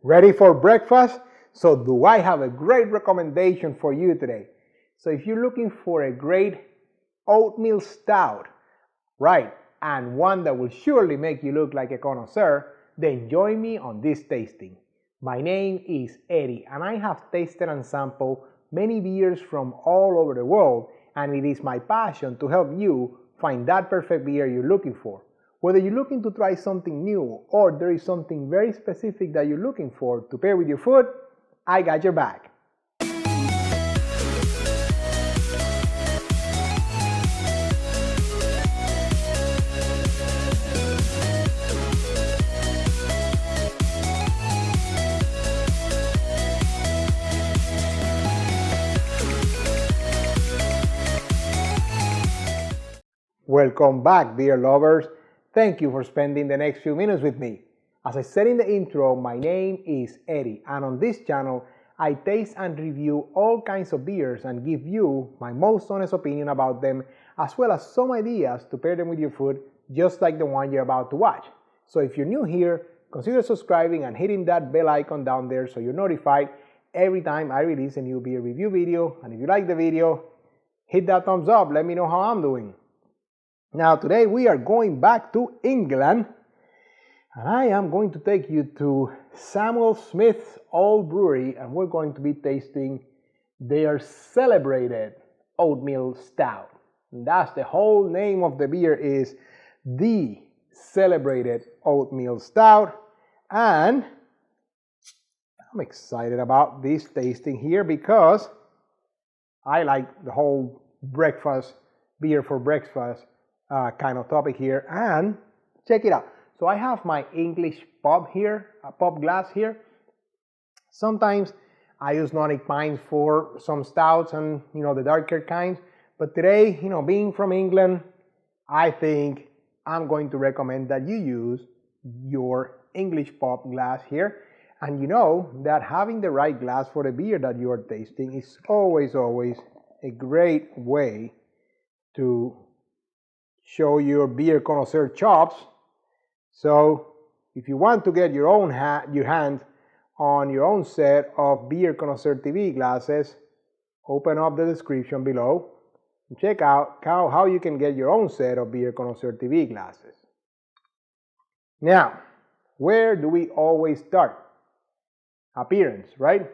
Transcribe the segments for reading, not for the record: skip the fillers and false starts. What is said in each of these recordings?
Ready for breakfast? So do I have a great recommendation for you today. So if you're looking for a great oatmeal stout, right, and one that will surely make you look like a connoisseur, then join me on this tasting. My name is Eddie and I have tasted and sampled many beers from all over the world, and it is my passion to help you find that perfect beer you're looking for. Whether you're looking to try something new or there is something very specific that you're looking for to pair with your food, I got your back. Welcome back, beer lovers. Thank you for spending the next few minutes with me. As I said in the intro, my name is Eddie, and on this channel, I taste and review all kinds of beers and give you my most honest opinion about them, as well as some ideas to pair them with your food, just like the one you're about to watch. So if you're new here, consider subscribing and hitting that bell icon down there so you're notified every time I release a new beer review video. And if you like the video, hit that thumbs up, let me know how I'm doing. Now today we are going back to England, and I am going to take you to Samuel Smith's Old Brewery, and we're going to be tasting their celebrated Oatmeal Stout. And that's the whole name of the beer, is the Celebrated Oatmeal Stout, and I'm excited about this tasting here because I like the whole breakfast, beer for breakfast kind of topic here. And check it out. So I have my English pop here, a pop glass here. Sometimes I use Nordic pines for some stouts and the darker kinds, but today, being from England, I think I'm going to recommend that you use your English pop glass here. And you know that having the right glass for the beer that you are tasting is always a great way to show your beer connoisseur chops. So if you want to get your hands on your own set of Beer Connoisseur TV glasses, open up the description below and check out how you can get your own set of Beer Connoisseur TV glasses. Now, where do we always start? Appearance, right?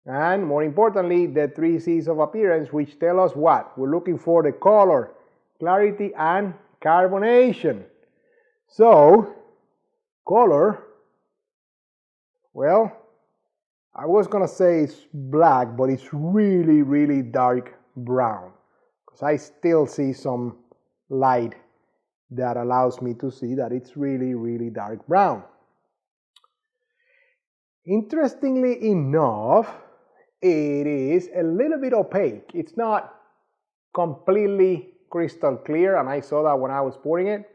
And more importantly, the 3 C's of appearance, which tell us what? We're looking for the color, clarity, and carbonation. So, color, well, I was gonna say it's black, but it's really dark brown, because I still see some light that allows me to see that it's really dark brown. Interestingly enough, it is a little bit opaque. It's not completely crystal clear, and I saw that when I was pouring it.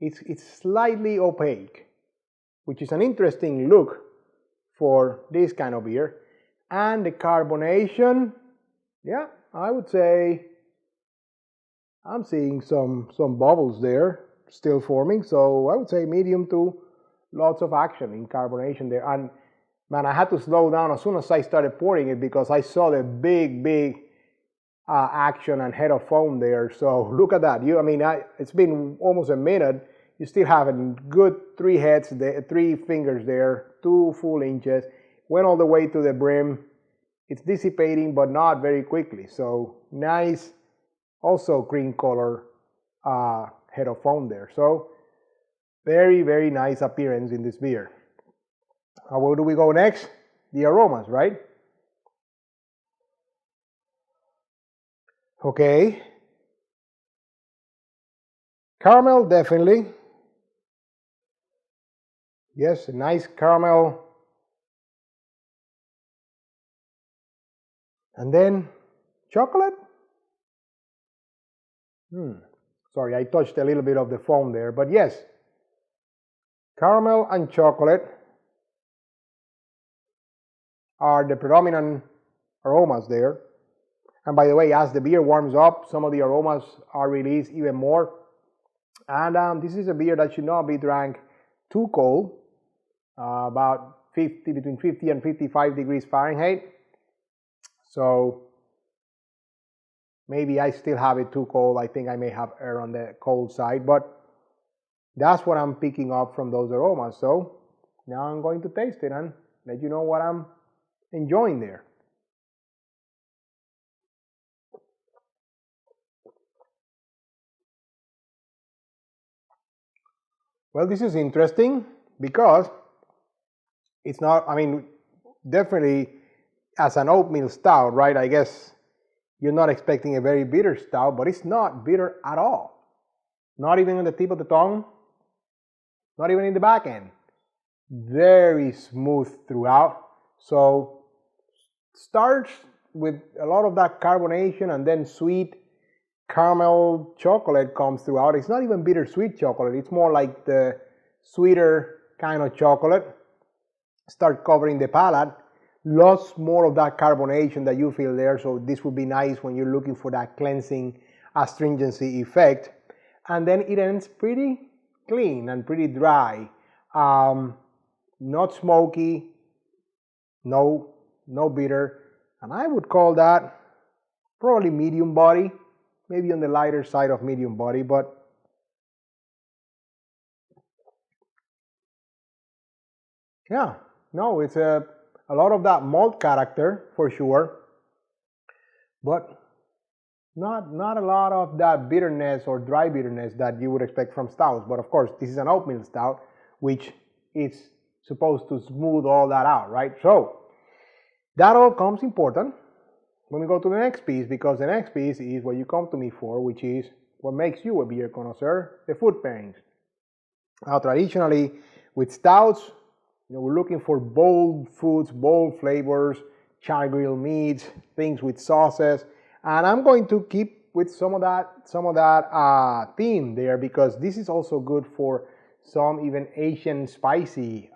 It's slightly opaque, which is an interesting look for this kind of beer. And the carbonation, yeah, I would say I'm seeing some bubbles there still forming, so I would say medium to lots of action in carbonation there. And man, I had to slow down as soon as I started pouring it because I saw the big action and head of foam there. So look at that. It's been almost a minute. You still have a good 3 heads there, 3 fingers there, 2 full inches. Went all the way to the brim. It's dissipating, but not very quickly. So nice, also cream color head of foam there. So very nice appearance in this beer. Where do we go next? The aromas, right? Okay. Caramel, definitely. Yes, a nice caramel. And then chocolate. Sorry, I touched a little bit of the foam there, but yes. Caramel and chocolate are the predominant aromas there. And by the way, as the beer warms up, some of the aromas are released even more. And this is a beer that should not be drank too cold. about between 50 and 55 degrees Fahrenheit. So maybe I still have it too cold. I think I may have err on the cold side, but that's what I'm picking up from those aromas. So now I'm going to taste it and let you know what I'm enjoying there. Well, this is interesting because it's not, I mean, definitely as an oatmeal stout, right? I guess you're not expecting a very bitter stout, but it's not bitter at all. Not even on the tip of the tongue, not even in the back end. Very smooth throughout. So starts with a lot of that carbonation, and then sweet caramel chocolate comes throughout. It's not even bittersweet chocolate. It's more like the sweeter kind of chocolate. Start covering the palate. Lots more of that carbonation that you feel there. So this would be nice when you're looking for that cleansing astringency effect. And then it ends pretty clean and pretty dry. Not smoky, no bitter, and I would call that probably medium body, maybe on the lighter side of medium body, but yeah, no, it's a lot of that malt character for sure, but not a lot of that bitterness or dry bitterness that you would expect from stouts. But of course, this is an oatmeal stout, which is supposed to smooth all that out, right? So that all comes important when we go to the next piece, because the next piece is what you come to me for, which is what makes you a beer connoisseur, the food pairings. Now, traditionally with stouts, we're looking for bold foods, bold flavors, char-grilled meats, things with sauces, and I'm going to keep with some of that theme there, because this is also good for some even Asian spicy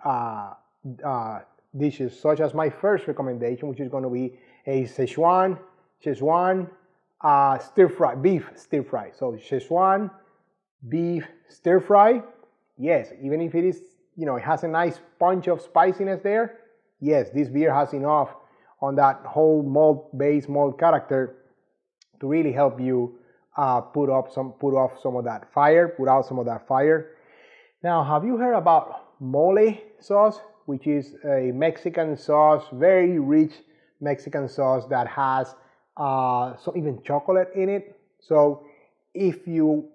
dishes, such as my first recommendation, which is going to be a Szechuan beef stir fry. So Szechuan beef stir fry, yes, even if it is, it has a nice punch of spiciness there, yes, this beer has enough on that whole malt-based malt character to really help you put out some of that fire. Now, have you heard about mole sauce, which is a Mexican sauce, very rich Mexican sauce that has even chocolate in it? So if you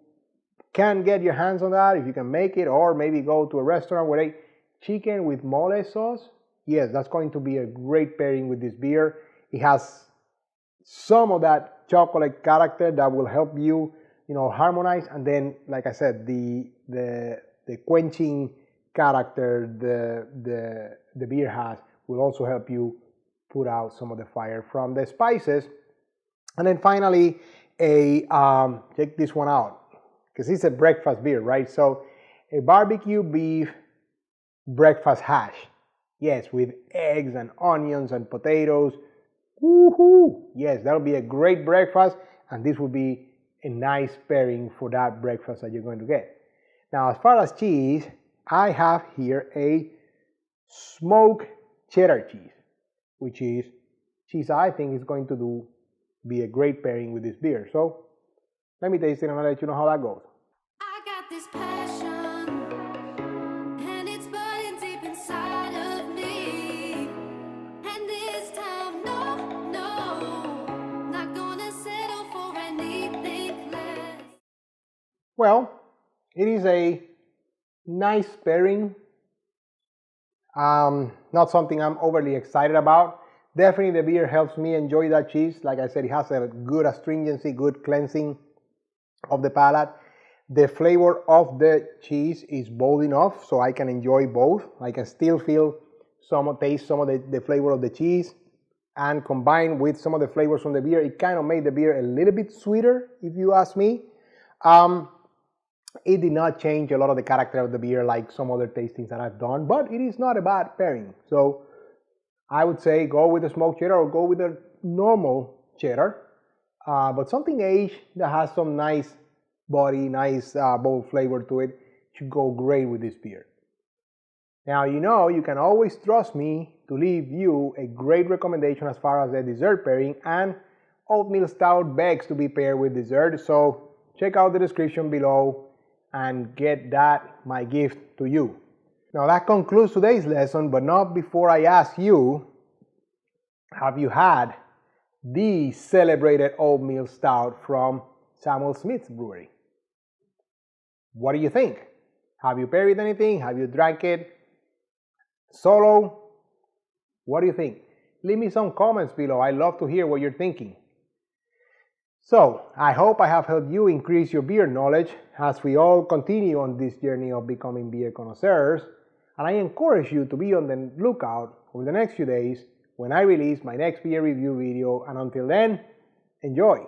can get your hands on that, if you can make it, or maybe go to a restaurant with a chicken with mole sauce, yes, that's going to be a great pairing with this beer. It has some of that chocolate character that will help you, harmonize, and then, like I said, the quenching character the beer has will also help you put out some of the fire from the spices. And then finally, check this one out, because it's a breakfast beer, right? So a barbecue beef breakfast hash, yes, with eggs and onions and potatoes. Woohoo! Yes, that'll be a great breakfast, and this will be a nice pairing for that breakfast that you're going to get. Now, as far as cheese, I have here a smoked cheddar cheese, which is cheese I think is going to be a great pairing with this beer. So let me taste it and I'll let you know how that goes. I got this passion, and it's burning deep inside of me. And this time, no, not gonna settle for anything less. Well, it is a nice pairing. Not something I'm overly excited about. Definitely the beer helps me enjoy that cheese. Like I said, it has a good astringency, good cleansing of the palate. The flavor of the cheese is bold enough so I can enjoy both. I can still taste some of the flavor of the cheese, and combined with some of the flavors from the beer, it kind of made the beer a little bit sweeter, if you ask me. It did not change a lot of the character of the beer like some other tastings that I've done, but it is not a bad pairing. So I would say go with the smoked cheddar or go with the normal cheddar, but something aged that has some nice body, nice bold flavor to it should go great with this beer. Now you know you can always trust me to leave you a great recommendation as far as the dessert pairing, and Oatmeal Stout begs to be paired with dessert, so check out the description below and get that, my gift to you. Now that concludes today's lesson, but not before I ask you, have you had the celebrated Oatmeal Stout from Samuel Smith's brewery? What do you think? Have you paired with anything? Have you drank it solo? What do you think? Leave me some comments below. I love to hear what you're thinking. So, I hope I have helped you increase your beer knowledge as we all continue on this journey of becoming beer connoisseurs, and I encourage you to be on the lookout over the next few days when I release my next beer review video, and until then, enjoy!